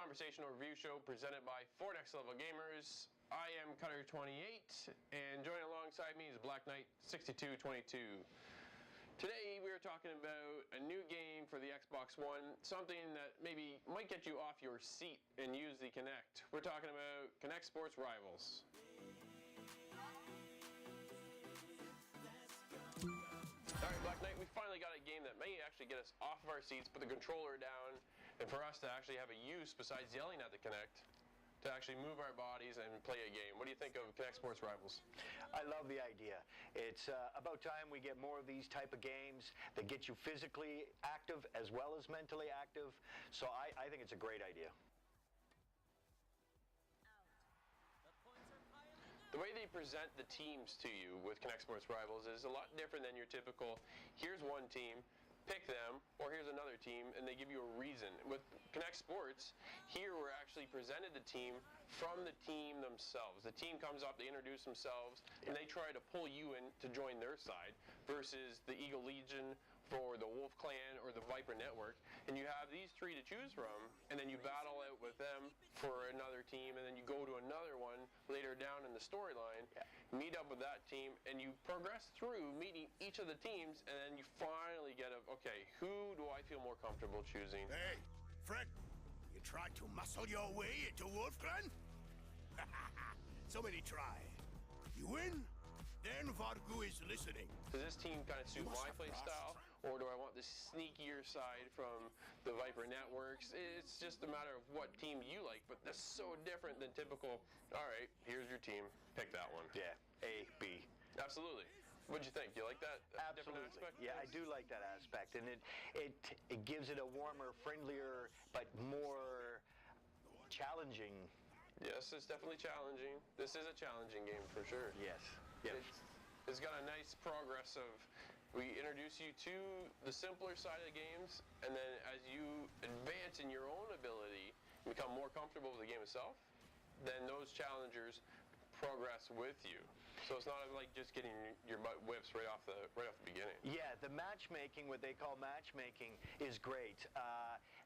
conversational review show presented by Next LvL Gamers. I am Cutter28, and joining alongside me is Black Knight 6222. Today we are talking about a new game for the Xbox One, something that maybe might get you off your seat and use the Kinect. We're talking about Kinect Sports Rivals. Alright, Black Knight, we finally got a game that may actually get us off of our seats, put the controller down, and for us to actually have a use besides yelling at the Kinect, to actually move our bodies and play a game. What do you think of Kinect Sports Rivals? I love the idea. It's about time we get more of these type of games that get you physically active as well as mentally active. So I think it's a great idea. The way they present the teams to you with Kinect Sports Rivals is a lot different than your typical, here's one team, pick them, or here's another team, and they give you a reason. With Kinect Sports, here we're actually presented the team from the team themselves. The team comes up, they introduce themselves, and they try to pull you in to join their side, versus the Eagle Legion, or the Wolf Clan, or the Viper Network. And you have these three to choose from, and then you battle out with them for another team, and then you go to another one later down in the storyline, meet up with that team, and you progress through meeting each of the teams, and then you finally get okay, who do I feel more comfortable choosing? Hey, Fred, you tried to muscle your way into Wolf Clan? So many try. You win? Then Vargu is listening. Does this team kind of suit my play style, or do I want the sneakier side from the Viper Networks? It's just a matter of what team you like, but that's so different than typical, all right, here's your team, pick that one. Yeah, A, B. Absolutely. What'd you think? Do you like that? Absolutely. Aspect? Yeah, I do like that aspect, and it gives it a warmer, friendlier, but more challenging. Yes, it's definitely challenging. This is a challenging game for sure. Yes. It's got a nice progress of, we introduce you to the simpler side of the games, and then as you advance in your own ability, and become more comfortable with the game itself, then those challengers progress with you. So it's not like just getting your butt whips right off the beginning. Yeah, the matchmaking, what they call matchmaking, is great.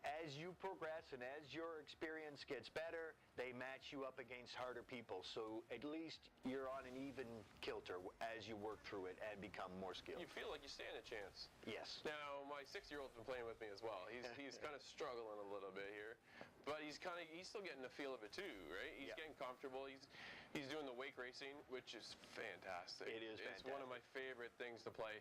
As you progress and as your experience gets better, they match you up against harder people. So at least you're on an even kilter as you work through it and become more skilled. You feel like you stand a chance. Yes. Now, my 6-year-old's been playing with me as well. He's kind of struggling a little bit here, but he's still getting the feel of it too, right? He's getting comfortable. He's doing the wake racing, which is fantastic. It is fantastic. It's one of my favorite things to play.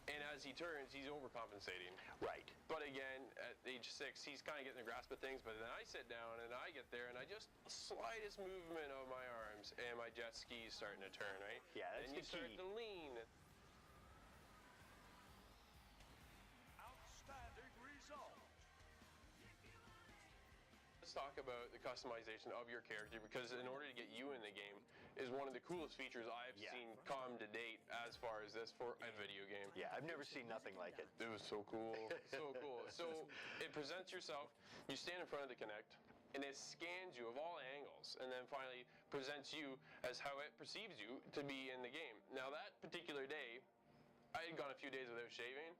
And as he turns, he's overcompensating. Right. But again, at age 6, he's kind of getting the grasp of things, but then I sit down and I get there and I just slightest movement of my arms and my jet ski's starting to turn, right? Yeah, that's and you the start key. to lean. Outstanding result. Let's talk about the customization of your character, because in order to get you in the game is one of the coolest features I've seen come to date as far as this for a video game. Yeah, I've never seen nothing like it. It was so cool, so cool. So it presents yourself, you stand in front of the Kinect, and it scans you of all angles, and then finally presents you as how it perceives you to be in the game. Now that particular day, I had gone a few days without shaving.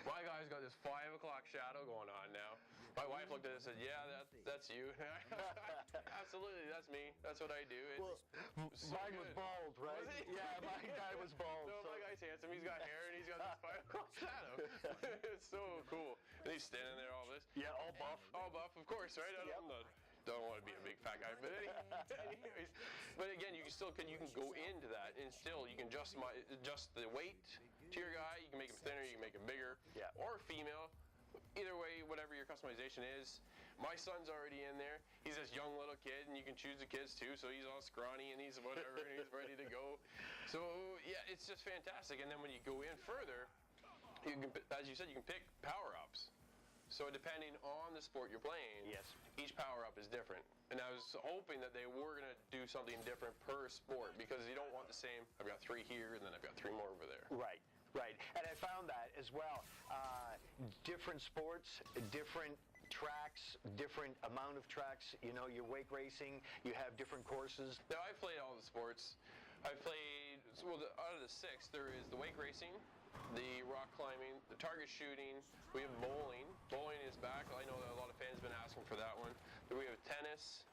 My guy's got this 5 o'clock shadow going on now. My wife looked at it and said, yeah, that's you. Absolutely, that's me. That's what I do. Mine was bald, right? Was he? Yeah, my guy was bald. No, my guy's handsome. He's got hair and he's got this 5 o'clock shadow. It's so cool. And he's standing there all this. Yeah, all buff. All buff, of course, right? Don't want to be a big fat guy, but anyways. But again, you can go into that, and still you can adjust the weight to your guy. You can make him thinner, you can make him bigger, or female. Either way, whatever your customization is. My son's already in there. He's this young little kid, and you can choose the kids too. So he's all scrawny and he's whatever, and he's ready to go. So yeah, it's just fantastic. And then when you go in further, you can, as you said, you can pick power-ups. So depending on the sport you're playing, each power-up is different. And I was hoping that they were going to do something different per sport, because you don't want the same, I've got 3 here, and then I've got 3 more over there. Right. And I found that as well. Different sports, different tracks, different amount of tracks. You know, your wake racing, you have different courses. Now, I've played all the sports. I've played, well, out of the 6, there is the wake racing, the rock climbing, the target shooting. We have bowling. Bowling is back. I know that a lot of fans have been asking for that one. Then we have tennis. Yes.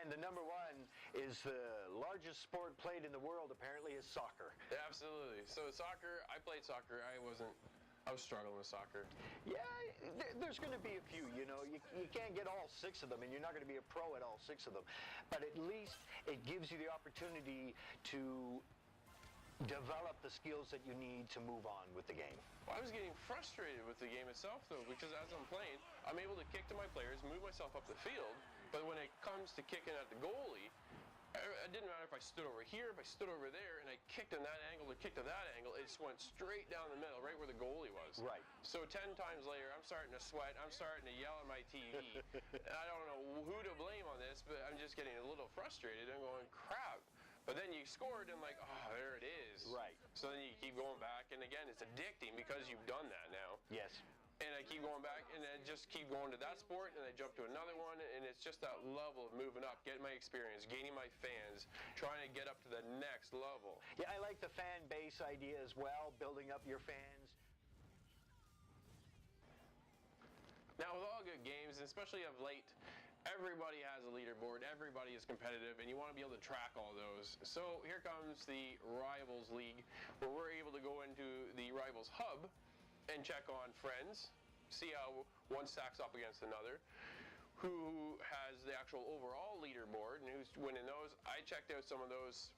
And the number one is the largest sport played in the world, apparently, is soccer. Yeah, absolutely. So soccer, I played soccer. I was struggling with soccer. Yeah, there's going to be a few, you know. You can't get all 6 of them, and you're not going to be a pro at all 6 of them. But at least it gives you the opportunity to develop the skills that you need to move on with the game. Well, I was getting frustrated with the game itself, though, because as I'm playing, I'm able to kick to my players, move myself up the field, but when it comes to kicking at the goalie, it didn't matter if I stood over here, if I stood over there, and I kicked in that angle or kicked to that angle, it just went straight down the middle, right where the goalie was. Right. So 10 times later, I'm starting to sweat, I'm starting to yell at my TV. I don't know who to blame on this, but I'm just getting a little frustrated and going, crap. But then you scored and like, oh, there it is. Right. So then you keep going back, and again, it's addicting because you've done that now. Yes. And I keep going back, and I just keep going to that sport, and I jump to another one, and it's just that level of moving up, getting my experience, gaining my fans, trying to get up to the next level. Yeah, I like the fan base idea as well, building up your fans. Now, with all good games, and especially of late, everybody has a leaderboard, everybody is competitive, and you want to be able to track all those. So here comes the Rivals League, where we're able to go into the Rivals Hub and check on friends, see how one stacks up against another, who has the actual overall leaderboard and who's winning those. I checked out some of those.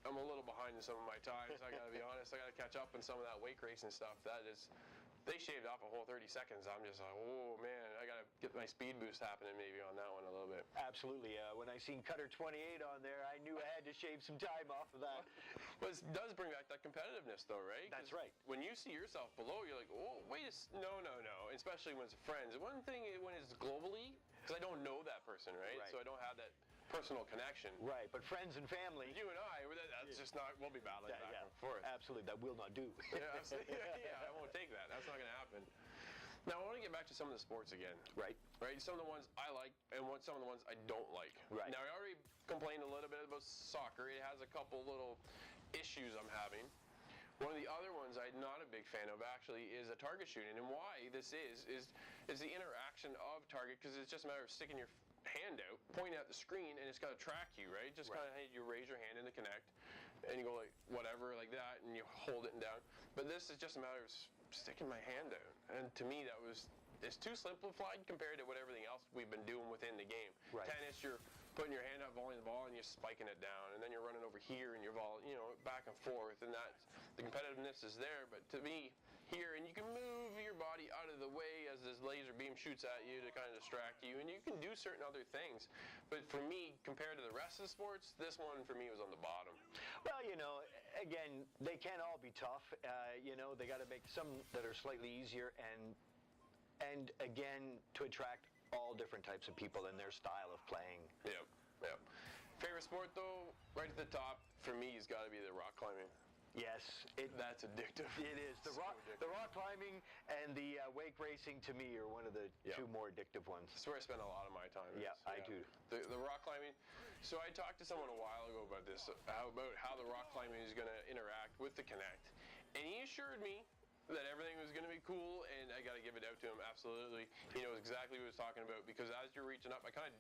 I'm a little behind in some of my times, I gotta be honest. I gotta catch up on some of that weight racing stuff. They shaved off a whole 30 seconds. I'm just like, oh man, I gotta get my speed boost happening maybe on that one a little bit. Absolutely. When I seen Cutter 28 on there, I knew I had to shave some time off of that. But it does bring back that competitiveness though, right? That's right. When you see yourself below, you're like, oh, wait no. Especially when it's friends. One thing when it's globally, because I don't know that person, right? So I don't have that personal connection. Right, but friends and family. You and I, that's just not, we'll be battling back and forth. Absolutely, that will not do. Yeah, I won't take that. That's not going to happen. Now, I want to get back to some of the sports again. Right. Some of the ones I like and some of the ones I don't like. Right. Now, I already complained a little bit about soccer. It has a couple little issues I'm having. One of the other ones I'm not a big fan of actually is a target shooting. And why this is the interaction of target, because it's just a matter of sticking your hand out, pointing at the screen, and it's got to track you, right? Just kind of, hey, you raise your hand in the Kinect, and you go like whatever, like that, and you hold it down. But this is just a matter of sticking my hand out, and to me it's too simplified compared to what everything else we've been doing within the game. Right. Tennis, you're putting your hand up, volleying the ball, and you're spiking it down, and then you're running over here, and you're back and forth, and the competitiveness is there. But to me, here, and you can move your body out of the way as this laser beam shoots at you to kind of distract you, and you can do certain other things. But for me, compared to the rest of the sports, this one for me was on the bottom. Well, again, they can't all be tough. They got to make some that are slightly easier, and again, to attract all different types of people and their style of playing. Yep. Favorite sport though, right at the top for me has got to be the rock climbing. Yes, that's addictive. It is. The rock climbing and the wake racing to me are one of the two more addictive ones. That's where I spend a lot of my time. Yeah, I do. The rock climbing. So I talked to someone a while ago about this, about how the rock climbing is going to interact with the Kinect, and he assured me that everything was going to be cool, and I got to give it out to him. Absolutely, he knows exactly what he was talking about, because as you're reaching up, I kind of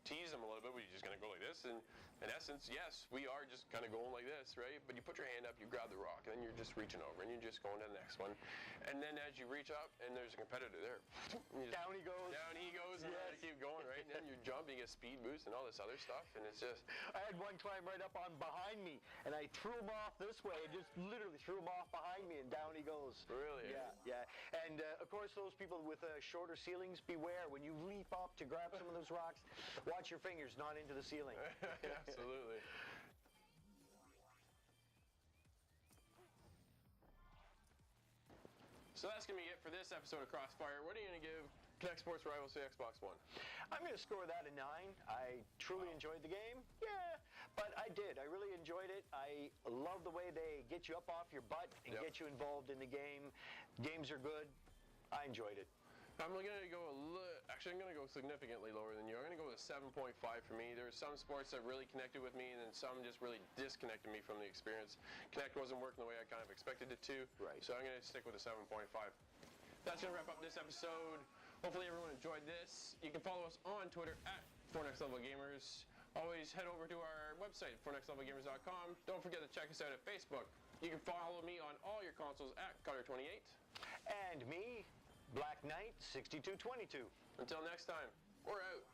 tease him a little bit. We're just going to go like this, and in essence, yes, we are just kind of going like this, right? But you put your hand up, you grab the rock, and then you're just reaching over, and you're just going to the next one. And then as you reach up, and there's a competitor there, down he goes. Down he goes, and you keep going, right? And then you jump, you get speed boost and all this other stuff, and it's just... I had one climb right up on behind me, and I threw him off this way, and just literally threw him off behind me, and down he goes. Really? Yeah. And of course, those people with shorter ceilings, beware. When you leap up to grab some of those rocks, watch your fingers not into the ceiling. Absolutely. So that's going to be it for this episode of CrossFire. What are you going to give Kinect Sports Rivals to Xbox One? I'm going to score that a 9. I truly enjoyed the game. Yeah, but I did. I really enjoyed it. I love the way they get you up off your butt and get you involved in the game. Games are good. I enjoyed it. I'm going to go I'm going to go significantly lower than you. I'm going to go with a 7.5 for me. There were some sports that really connected with me, and then some just really disconnected me from the experience. Kinect wasn't working the way I kind of expected it to. Right. So I'm going to stick with a 7.5. That's going to wrap up this episode. Hopefully everyone enjoyed this. You can follow us on Twitter at for Next LvL Gamers. Always head over to our website, for nextlvlgamers.com. Don't forget to check us out at Facebook. You can follow me on all your consoles at Cutter28. And me, Black Knight 6222. Until next time, we're out.